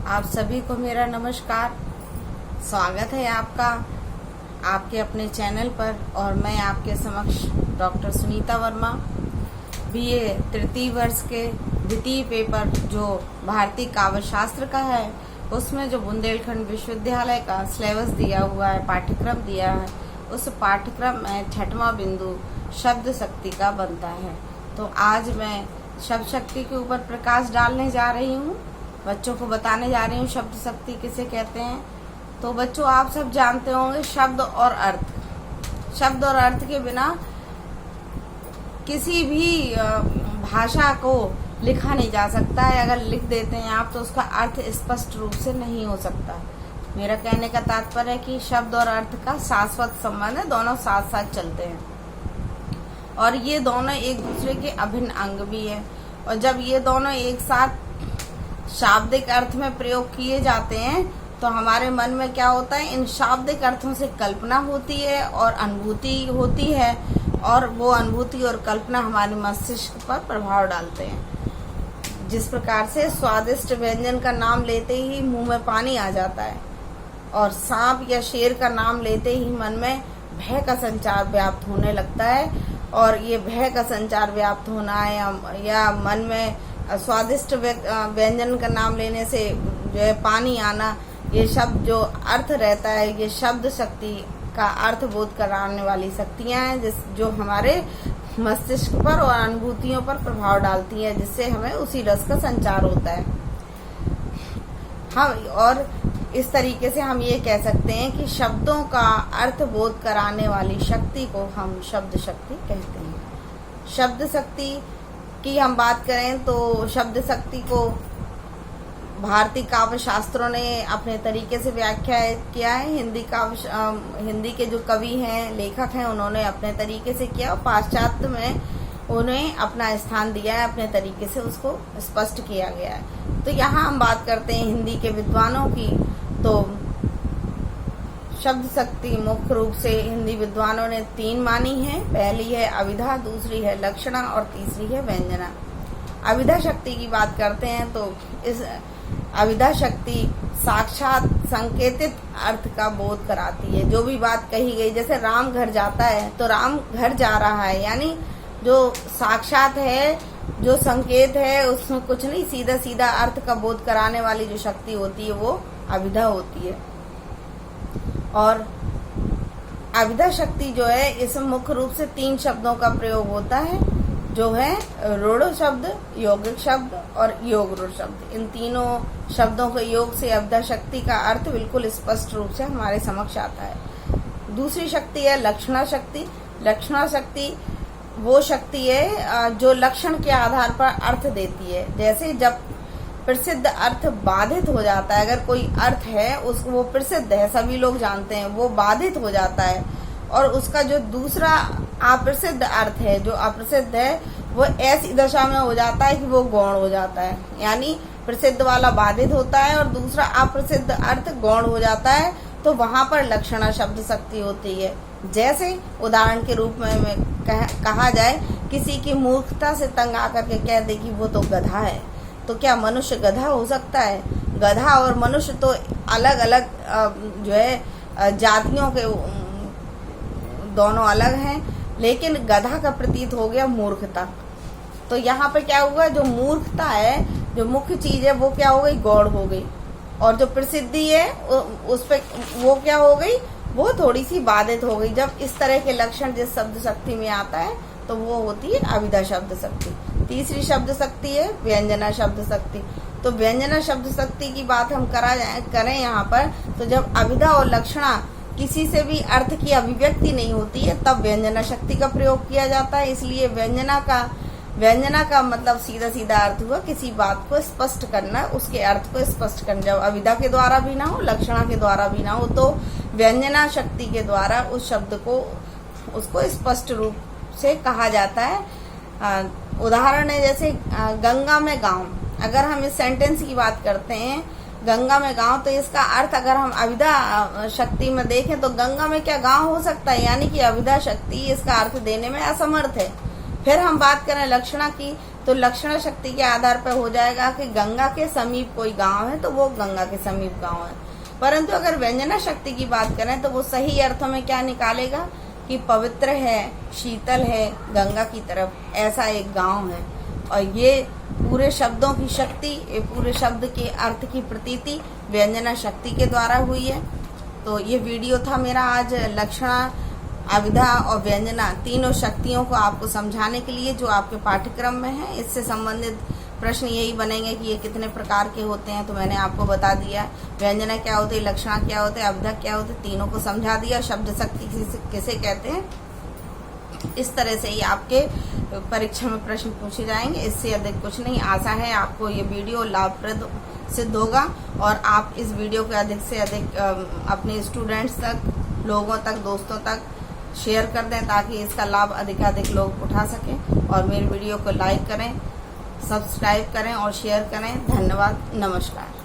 आप सभी को मेरा नमस्कार। स्वागत है आपका आपके अपने चैनल पर। और मैं आपके समक्ष डॉक्टर सुनीता वर्मा, बीए तृतीय वर्ष के द्वितीय पेपर जो भारतीय काव्य शास्त्र का है, उसमें जो बुंदेलखंड विश्वविद्यालय का सिलेबस दिया हुआ है, पाठ्यक्रम दिया है, उस पाठ्यक्रम में 6वां बिंदु शब्द शक्ति का बनता है। तो आज मैं शब्द शक्ति के ऊपर प्रकाश डालने जा रही हूँ, बच्चों को बताने जा रही हूँ शब्द शक्ति किसे कहते हैं। तो बच्चों, आप सब जानते होंगे शब्द और अर्थ। शब्द और अर्थ के बिना किसी भी भाषा को लिखा नहीं जा सकता है। अगर लिख देते हैं आप तो उसका अर्थ स्पष्ट रूप से नहीं हो सकता। मेरा कहने का तात्पर्य है कि शब्द और अर्थ का शाश्वत संबंध है, दोनों साथ साथ चलते हैं और ये दोनों एक दूसरे के अभिन्न अंग भी है। और जब ये दोनों एक साथ शाब्दिक अर्थ में प्रयोग किए जाते हैं तो हमारे मन में क्या होता है, इन शाब्दिक अर्थों से कल्पना होती है और अनुभूति होती है, और वो अनुभूति और कल्पना हमारे मस्तिष्क पर प्रभाव डालते हैं। जिस प्रकार से स्वादिष्ट व्यंजन का नाम लेते ही मुंह में पानी आ जाता है, और सांप या शेर का नाम लेते ही मन में भय का संचार व्याप्त होने लगता है, और ये भय का संचार व्याप्त होना या मन में स्वादिष्ट व्यंजन का नाम लेने से जो है पानी आना, ये शब्द जो अर्थ रहता है, ये शब्द शक्ति का अर्थ बोध कराने वाली शक्तियां हैं जो हमारे मस्तिष्क पर और अनुभूतियों पर प्रभाव डालती हैं, जिससे हमें उसी रस का संचार होता है। हम और इस तरीके से हम ये कह सकते हैं कि शब्दों का अर्थ बोध कराने वाली शक्ति को हम शब्द शक्ति कहते हैं। शब्द शक्ति की हम बात करें तो शब्द शक्ति को भारतीय काव्य शास्त्रों ने अपने तरीके से व्याख्या किया है। हिंदी के जो कवि हैं, लेखक हैं, उन्होंने अपने तरीके से किया, और पाश्चात्य में उन्हें अपना स्थान दिया है, अपने तरीके से उसको स्पष्ट किया गया है। तो यहाँ हम बात करते हैं हिंदी के विद्वानों की। तो शब्द शक्ति मुख्य रूप से हिंदी विद्वानों ने 3 मानी है। पहली है अविधा, दूसरी है लक्षणा और तीसरी है व्यंजना। अविधा शक्ति की बात करते हैं तो इस अविधा शक्ति साक्षात संकेतित अर्थ का बोध कराती है। जो भी बात कही गई, जैसे राम घर जाता है तो राम घर जा रहा है, यानी जो साक्षात है, जो संकेत है, उसमें कुछ नहीं, सीधा सीधा अर्थ का बोध कराने वाली जो शक्ति होती है वो अविधा होती है। और अविधा शक्ति जो है, इसमें मुख्य रूप से 3 शब्दों का प्रयोग होता है, जो है रूढ़ शब्द, यौगिक शब्द और योग रूढ़ शब्द। इन तीनों शब्दों के योग से अविधा शक्ति का अर्थ बिल्कुल स्पष्ट रूप से हमारे समक्ष आता है। दूसरी शक्ति है लक्षणा शक्ति। लक्षणा शक्ति वो शक्ति है जो लक्षण के आधार पर अर्थ देती है। जैसे जब प्रसिद्ध अर्थ बाधित हो जाता है, अगर कोई अर्थ है वो प्रसिद्ध है, सभी लोग जानते हैं, वो बाधित हो जाता है, और उसका जो दूसरा अप्रसिद्ध अर्थ है, जो अप्रसिद्ध है, वो ऐसी दशा में हो जाता है कि वो गौण हो जाता है। यानी प्रसिद्ध वाला बाधित होता है और दूसरा अप्रसिद्ध अर्थ गौण हो जाता है, तो वहां पर लक्षणा शब्द शक्ति होती है। जैसे उदाहरण के रूप में कहा जाए, किसी की मूर्खता से तंग आकर के कह दे कि वो तो गधा है, तो क्या मनुष्य गधा हो सकता है? गधा और मनुष्य तो अलग अलग जो है जातियों के दोनों अलग हैं, लेकिन गधा का प्रतीत हो गया मूर्खता। तो यहाँ पे क्या हुआ, जो मूर्खता है, जो मुख्य चीज है, वो क्या हो गई, गौण हो गई, और जो प्रसिद्धि है उस पे वो क्या हो गई, वो थोड़ी सी बाधित हो गई। जब इस तरह के लक्षण जिस शब्द शक्ति में आता है तो वो होती है अविधा शब्द शक्ति। तीसरी शब्द शक्ति है व्यंजना शब्द शक्ति। तो व्यंजना शब्द शक्ति की बात हम करें यहाँ पर, तो जब अविधा और लक्षणा किसी से भी अर्थ की अभिव्यक्ति नहीं होती है, तब व्यंजना शक्ति का प्रयोग किया जाता है। इसलिए व्यंजना का मतलब सीधा सीधा अर्थ हुआ किसी बात को स्पष्ट करना, उसके अर्थ को स्पष्ट करना। जब अविधा के द्वारा भी ना हो, लक्षणा के द्वारा भी ना हो, तो व्यंजना शक्ति के द्वारा उस शब्द को उसको स्पष्ट रूप से कहा जाता है। उदाहरण है जैसे गंगा में गांव। अगर हम इस सेंटेंस की बात करते हैं, गंगा में गांव, तो इसका अर्थ अगर हम अविधा शक्ति में देखें तो गंगा में क्या गांव हो सकता है, यानी कि अविधा शक्ति इसका अर्थ देने में असमर्थ है। फिर हम बात करें लक्षणा की, तो लक्षणा शक्ति के आधार पर हो जाएगा कि गंगा के समीप कोई गांव है तो वो गंगा के समीप गांव है। परंतु अगर व्यंजना शक्ति की बात करें तो वो सही अर्थों में क्या निकालेगा कि पवित्र है, शीतल है, गंगा की तरफ ऐसा एक गांव है। और ये पूरे शब्दों की शक्ति, ये पूरे शब्द के अर्थ की प्रतीति व्यंजना शक्ति के द्वारा हुई है। तो ये वीडियो था मेरा आज लक्षणा, अविधा और व्यंजना तीनों शक्तियों को आपको समझाने के लिए जो आपके पाठ्यक्रम में है। इससे संबंधित प्रश्न यही बनेंगे कि ये कितने प्रकार के होते हैं, तो मैंने आपको बता दिया। व्यंजना क्या होते हैं, लक्षणा क्या होते हैं, अविधा क्या होते हैं, तीनों को समझा दिया। शब्द शक्ति किसे कहते हैं, इस तरह से ही आपके परीक्षा में प्रश्न पूछे जाएंगे। इससे अधिक कुछ नहीं। आशा है आपको ये वीडियो लाभप्रद सिद्ध होगा और आप इस वीडियो को अधिक से अधिक अपने स्टूडेंट्स तक, लोगों तक, दोस्तों तक शेयर कर दें ताकि इसका लाभ अधिकाधिक लोग उठा सकें। और मेरे वीडियो को लाइक करें, सब्सक्राइब करें और शेयर करें। धन्यवाद। नमस्कार।